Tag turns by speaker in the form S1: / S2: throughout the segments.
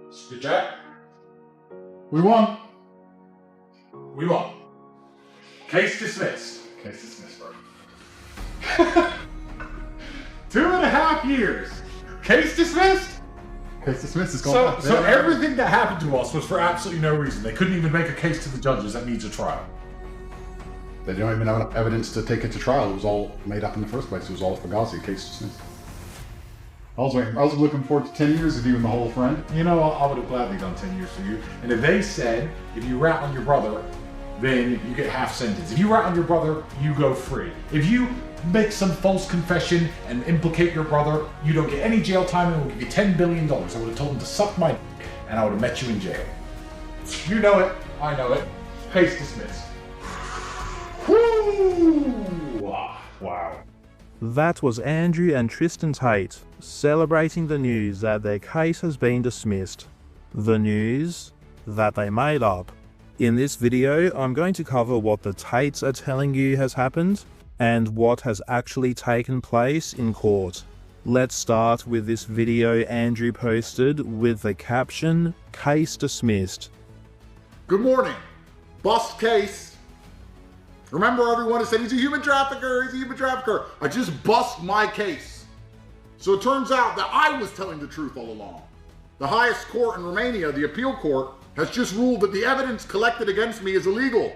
S1: Good chat. We won. We won. Case dismissed. Case dismissed, bro. 2.5 years. Case dismissed?
S2: Case dismissed is going
S1: So everything that happened to us was for absolutely no reason. They couldn't even make a case to the judges that needs a trial.
S2: They don't even have enough evidence to take it to trial. It was all made up in the first place. It was all a Fugazi. Case dismissed. I was looking forward to 10 years of you and the whole friend.
S1: You know, I would have gladly done 10 years for you. And if they said, if you rat on your brother, then you get half sentence. If you rat on your brother, you go free. If you make some false confession and implicate your brother, you don't get any jail time and we'll give you $10 billion. I would have told him to suck my dick and I would have met you in jail. You know it. I know it. Case dismissed. Woo! Wow.
S3: That was Andrew and Tristan Tate celebrating the news that their case has been dismissed. The news that they made up. In this video, I'm going to cover what the Tates are telling you has happened and what has actually taken place in court. Let's start with this video Andrew posted with the caption, "Case dismissed."
S2: Good morning. Bust case. Remember everyone who said he's a human trafficker, he's a human trafficker. I just bust my case. So it turns out that I was telling the truth all along. The highest court in Romania, the appeal court, has just ruled that the evidence collected against me is illegal.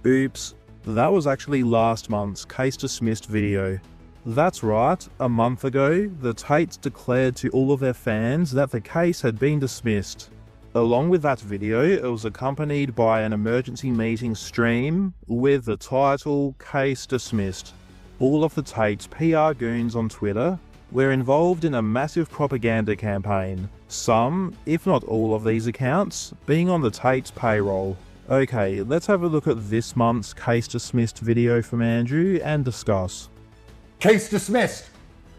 S3: Oops, that was actually last month's case dismissed video. That's right, a month ago, the Tates declared to all of their fans that the case had been dismissed. Along with that video, it was accompanied by an emergency meeting stream with the title, "Case Dismissed." All of the Tates' PR goons on Twitter were involved in a massive propaganda campaign, some, if not all of these accounts, being on the Tates' payroll. Okay, let's have a look at this month's Case Dismissed video from Andrew and discuss.
S4: Case dismissed.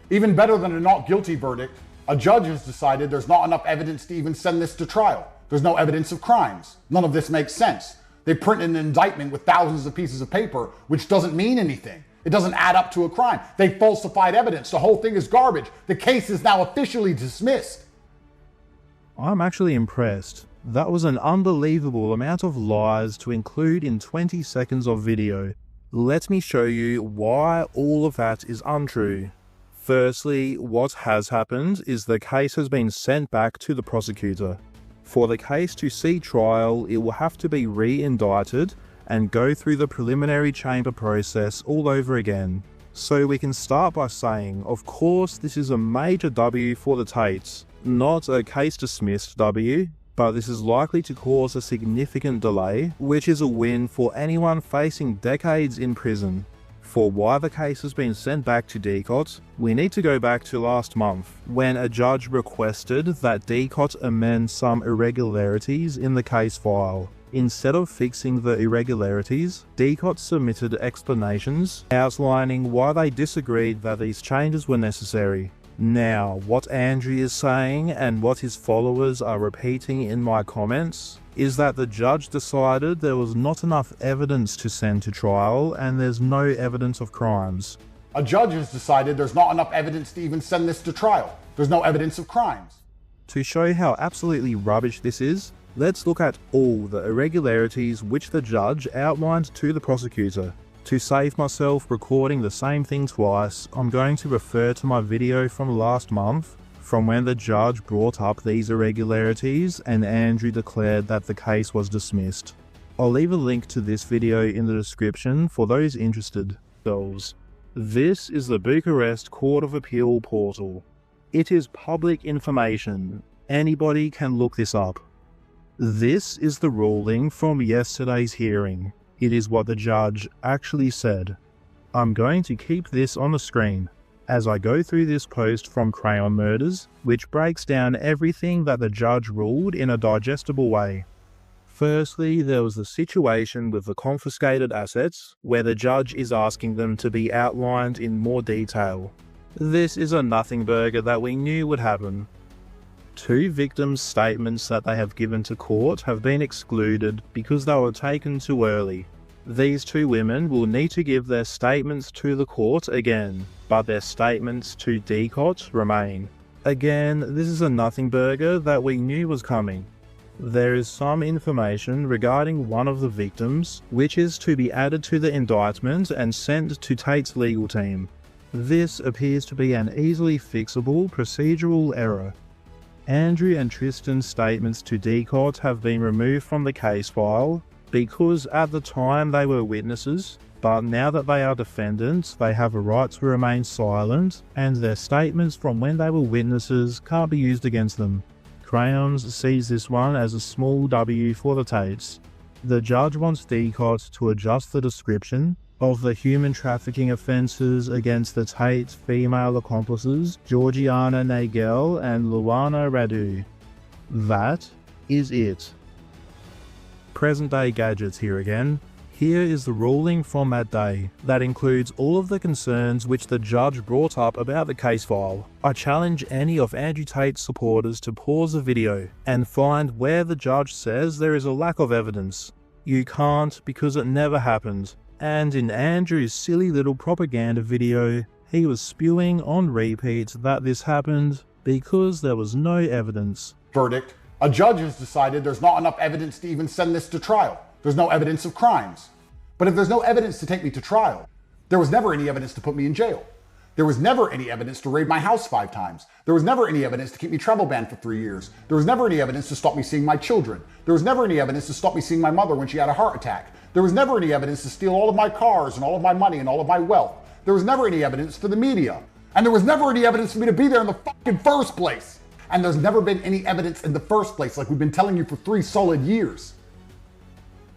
S4: Even better than a not guilty verdict, a judge has decided there's not enough evidence to even send this to trial. There's no evidence of crimes. None of this makes sense. They printed an indictment with thousands of pieces of paper, which doesn't mean anything. It doesn't add up to a crime. They falsified evidence. The whole thing is garbage. The case is now officially dismissed.
S3: I'm actually impressed. That was an unbelievable amount of lies to include in 20 seconds of video. Let me show you why all of that is untrue. Firstly, what has happened is the case has been sent back to the prosecutor. For the case to see trial, it will have to be re-indicted and go through the preliminary chamber process all over again. So we can start by saying, of course, this is a major W for the Tates. Not a case dismissed W, but this is likely to cause a significant delay, which is a win for anyone facing decades in prison. For why the case has been sent back to DCOT, we need to go back to last month, when a judge requested that DCOT amend some irregularities in the case file. Instead of fixing the irregularities, DCOT submitted explanations outlining why they disagreed that these changes were necessary. Now, what Andrew is saying and what his followers are repeating in my comments is that the judge decided there was not enough evidence to send to trial and there's no evidence of crimes.
S4: A judge has decided there's not enough evidence to even send this to trial. There's no evidence of crimes.
S3: To show how absolutely rubbish this is, let's look at all the irregularities which the judge outlined to the prosecutor. To save myself recording the same thing twice, I'm going to refer to my video from last month, from when the judge brought up these irregularities and Andrew declared that the case was dismissed. I'll leave a link to this video in the description for those interested. This is the Bucharest Court of Appeal portal. It is public information. Anybody can look this up. This is the ruling from yesterday's hearing. It is what the judge actually said. I'm going to keep this on the screen as I go through this post from Crayon Murders, which breaks down everything that the judge ruled in a digestible way. Firstly, there was the situation with the confiscated assets, where the judge is asking them to be outlined in more detail. This is a nothing burger that we knew would happen. 2 victims' statements that they have given to court have been excluded because they were taken too early. These 2 women will need to give their statements to the court again, but their statements to DCOT remain. Again, this is a nothing burger that we knew was coming. There is some information regarding one of the victims, which is to be added to the indictment and sent to Tate's legal team. This appears to be an easily fixable procedural error. Andrew and Tristan's statements to DCOT have been removed from the case file because at the time they were witnesses, but now that they are defendants, they have a right to remain silent, and their statements from when they were witnesses can't be used against them. Crayons sees this one as a small W for the Tates. The judge wants DCOT to adjust the description of the human trafficking offences against the Tate's female accomplices, Georgiana Nagel and Luana Radu. That is it. Present day gadgets here again. Here is the ruling from that day that includes all of the concerns which the judge brought up about the case file. I challenge any of Andrew Tate's supporters to pause the video and find where the judge says there is a lack of evidence. You can't, because it never happened. And in Andrew's silly little propaganda video, he was spewing on repeat that this happened because there was no evidence.
S4: Verdict. A judge has decided there's not enough evidence to even send this to trial. There's no evidence of crimes. But if there's no evidence to take me to trial, there was never any evidence to put me in jail. There was never any evidence to raid my house 5 times. There was never any evidence to keep me travel banned for 3 years. There was never any evidence to stop me seeing my children. There was never any evidence to stop me seeing my mother when she had a heart attack. There was never any evidence to steal all of my cars and all of my money and all of my wealth. There was never any evidence for the media. And there was never any evidence for me to be there in the fucking first place. And there's never been any evidence in the first place, like we've been telling you for 3 solid years.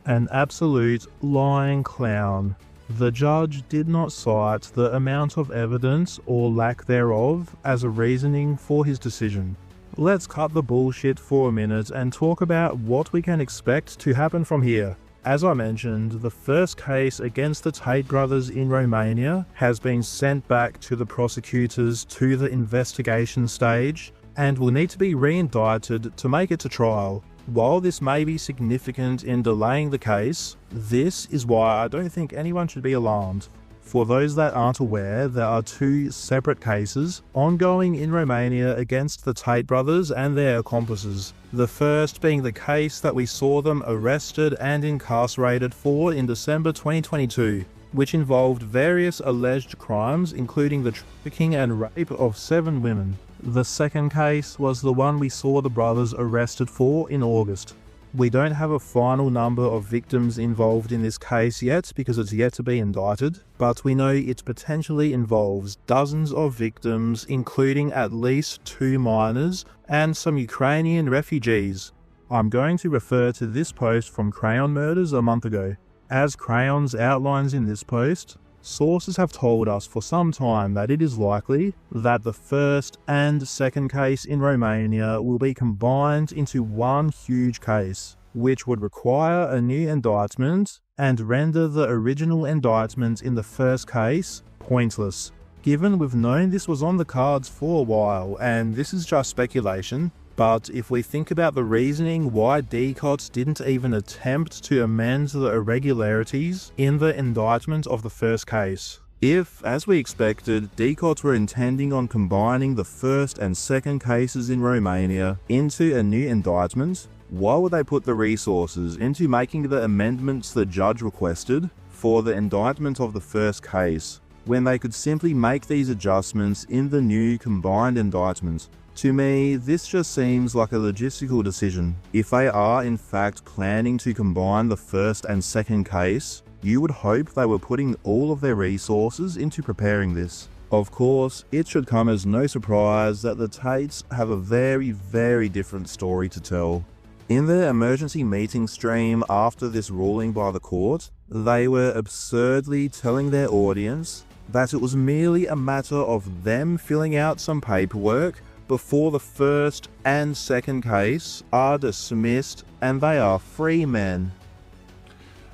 S3: An absolute lying clown. The judge did not cite the amount of evidence or lack thereof as a reasoning for his decision. Let's cut the bullshit for a minute and talk about what we can expect to happen from here. As I mentioned, the first case against the Tate brothers in Romania has been sent back to the prosecutors to the investigation stage and will need to be re-indicted to make it to trial. While this may be significant in delaying the case, this is why I don't think anyone should be alarmed. For those that aren't aware, there are 2 separate cases ongoing in Romania against the Tate brothers and their accomplices. The first being the case that we saw them arrested and incarcerated for in December 2022, which involved various alleged crimes including the trafficking and rape of 7 women. The second case was the one we saw the brothers arrested for in August. We don't have a final number of victims involved in this case yet because it's yet to be indicted, but we know it potentially involves dozens of victims, including at least 2 minors and some Ukrainian refugees. I'm going to refer to this post from Crayon Murders a month ago. As Crayons outlines in this post, sources have told us for some time that it is likely that the first and second case in Romania will be combined into one huge case, which would require a new indictment and render the original indictment in the first case pointless. Given we've known this was on the cards for a while, and this is just speculation, but if we think about the reasoning why DCOT didn't even attempt to amend the irregularities in the indictment of the first case. If, as we expected, DCOT were intending on combining the first and second cases in Romania into a new indictment, why would they put the resources into making the amendments the judge requested for the indictment of the first case, when they could simply make these adjustments in the new combined indictment? To me, this just seems like a logistical decision. If they are in fact planning to combine the first and second case, you would hope they were putting all of their resources into preparing this. Of course, it should come as no surprise that the Tates have a very different story to tell. In their emergency meeting stream after this ruling by the court, they were absurdly telling their audience that it was merely a matter of them filling out some paperwork before the first and second case are dismissed and they are free men.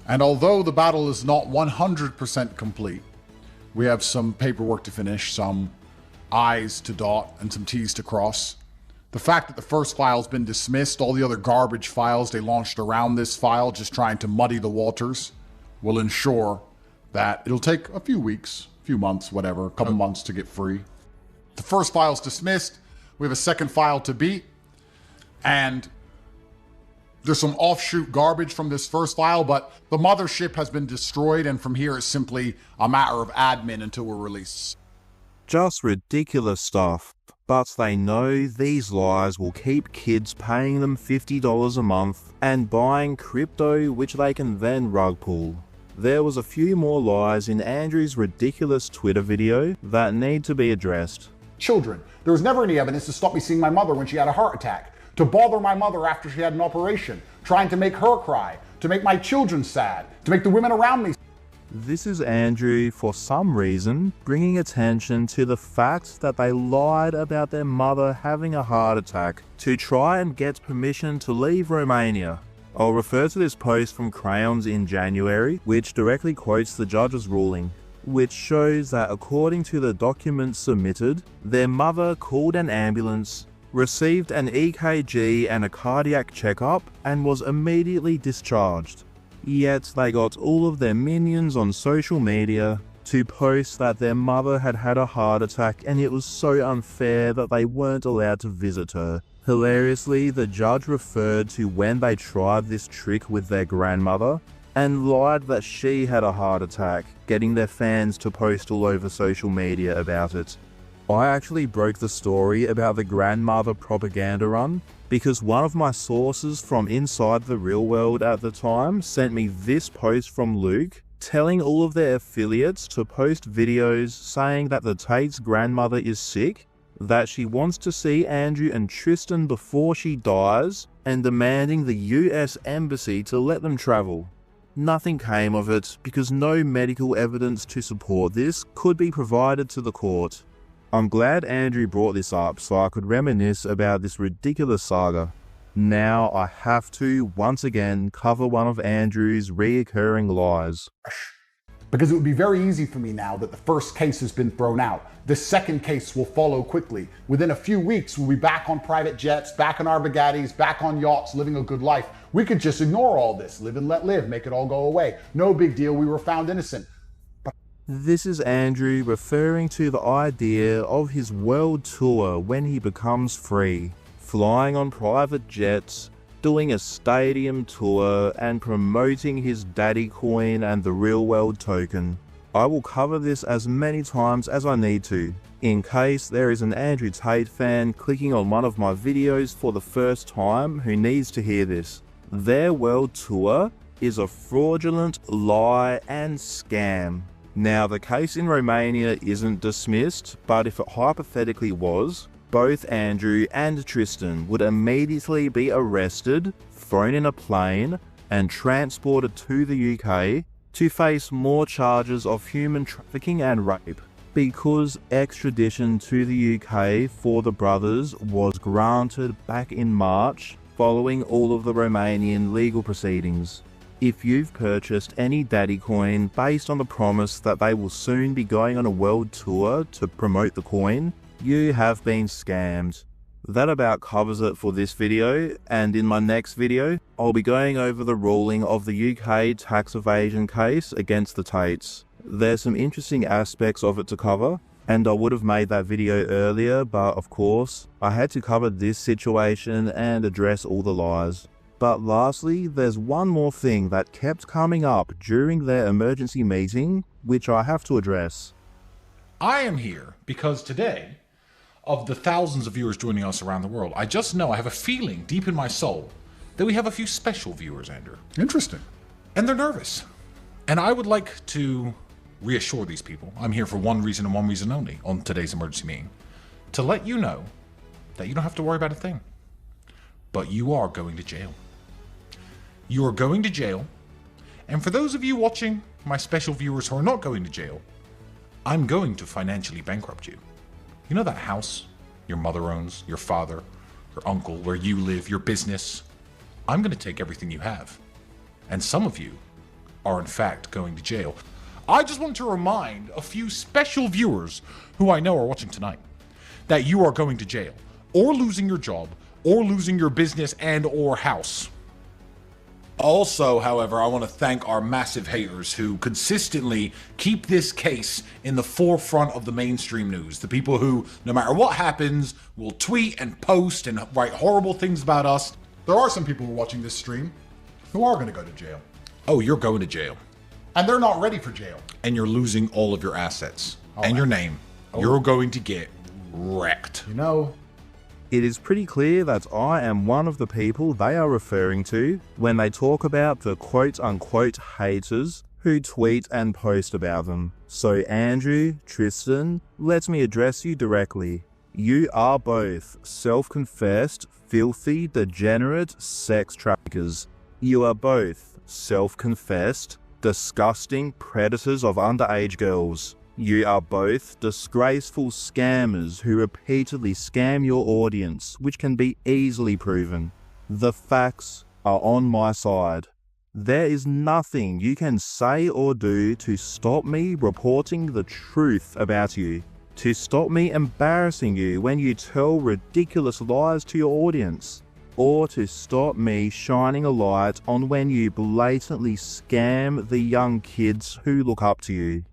S2: And although the battle is not 100% complete, we have some paperwork to finish, some I's to dot and some T's to cross. The fact that the first file's been dismissed, all the other garbage files they launched around this file just trying to muddy the waters, will ensure that it'll take a few weeks, few months, whatever, a couple months to get free. The first file's dismissed, We have a second file to beat. And there's some offshoot garbage from this first file, but the mothership has been destroyed, and from here it's simply a matter of admin until we're released.
S3: Just ridiculous stuff. But they know these lies will keep kids paying them $50 a month and buying crypto, which they can then rug pull. There was a few more lies in Andrew's ridiculous Twitter video that need to be addressed.
S4: Children. There was never any evidence to stop me seeing my mother when she had a heart attack, to bother my mother after she had an operation, trying to make her cry, to make my children sad, to make the women around me.
S3: This is Andrew, for some reason, bringing attention to the fact that they lied about their mother having a heart attack to try and get permission to leave Romania. I'll refer to this post from Crayons in January, which directly quotes the judge's ruling, which shows that according to the documents submitted, their mother called an ambulance, received an EKG and a cardiac checkup, and was immediately discharged. Yet they got all of their minions on social media to post that their mother had had a heart attack and it was so unfair that they weren't allowed to visit her. Hilariously, the judge referred to when they tried this trick with their grandmother and lied that she had a heart attack, getting their fans to post all over social media about it. I actually broke the story about the grandmother propaganda run because one of my sources from inside the real world at the time sent me this post from Luke telling all of their affiliates to post videos saying that the Tate's grandmother is sick, that she wants to see Andrew and Tristan before she dies, and demanding the US Embassy to let them travel. Nothing came of it because no medical evidence to support this could be provided to the court. I'm glad Andrew brought this up so I could reminisce about this ridiculous saga. Now I have to, once again, cover one of Andrew's reoccurring lies.
S4: Because it would be very easy for me now that the first case has been thrown out. The second case will follow quickly. Within a few weeks, we'll be back on private jets, back on our Bugattis, back on yachts, living a good life. We could just ignore all this, live and let live, make it all go away. No big deal, we were found innocent.
S3: This is Andrew referring to the idea of his world tour when he becomes free, flying on private jets, doing a stadium tour, and promoting his daddy coin and the real world token. I will cover this as many times as I need to, in case there is an Andrew Tate fan clicking on one of my videos for the first time who needs to hear this. Their world tour is a fraudulent lie and scam. Now, the case in Romania isn't dismissed, but if it hypothetically was, both Andrew and Tristan would immediately be arrested, thrown in a plane, and transported to the UK to face more charges of human trafficking and rape, because extradition to the UK for the brothers was granted back in March following all of the Romanian legal proceedings. If you've purchased any daddy coin based on the promise that they will soon be going on a world tour to promote the coin, you have been scammed. That about covers it for this video, and in my next video, I'll be going over the ruling of the UK tax evasion case against the Tates. There's some interesting aspects of it to cover, and I would have made that video earlier, but of course, I had to cover this situation and address all the lies. But lastly, there's one more thing that kept coming up during their emergency meeting, which I have to address.
S1: I am here because today, of the thousands of viewers joining us around the world, I just know, I have a feeling deep in my soul that we have a few special viewers, Andrew.
S2: Interesting.
S1: And they're nervous. And I would like to reassure these people, I'm here for one reason and one reason only on today's emergency meeting, to let you know that you don't have to worry about a thing. But you are going to jail. You are going to jail, and for those of you watching, my special viewers who are not going to jail, I'm going to financially bankrupt you. You know that house your mother owns, your father, your uncle, where you live, your business? I'm going to take everything you have. And some of you are in fact going to jail. I just want to remind a few special viewers who I know are watching tonight that you are going to jail, or losing your job, or losing your business and or house. Also, however, I want to thank our massive haters who consistently keep this case in the forefront of the mainstream news. The people who, no matter what happens, will tweet and post and write horrible things about us.
S2: There are some people who are watching this stream who are going to go to jail.
S1: Oh, you're going to jail.
S2: And they're not ready for jail.
S1: And you're losing all of your assets and your name. You're going to get wrecked.
S2: You know,
S3: It is pretty clear that I am one of the people they are referring to when they talk about the quote-unquote haters who tweet and post about them. So Andrew, Tristan, let me address you directly. You are both self-confessed, filthy, degenerate sex traffickers. You are both self-confessed, disgusting predators of underage girls. You are both disgraceful scammers who repeatedly scam your audience, which can be easily proven. The facts are on my side. There is nothing you can say or do to stop me reporting the truth about you, to stop me embarrassing you when you tell ridiculous lies to your audience, or to stop me shining a light on when you blatantly scam the young kids who look up to you.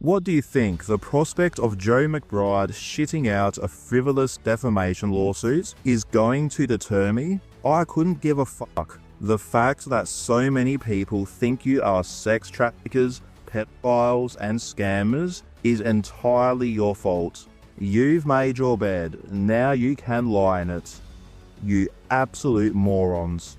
S3: What do you think? The prospect of Joe McBride shitting out a frivolous defamation lawsuit is going to deter me? I couldn't give a fuck. The fact that so many people think you are sex traffickers, pedophiles, and scammers is entirely your fault. You've made your bed, now you can lie in it. You absolute morons.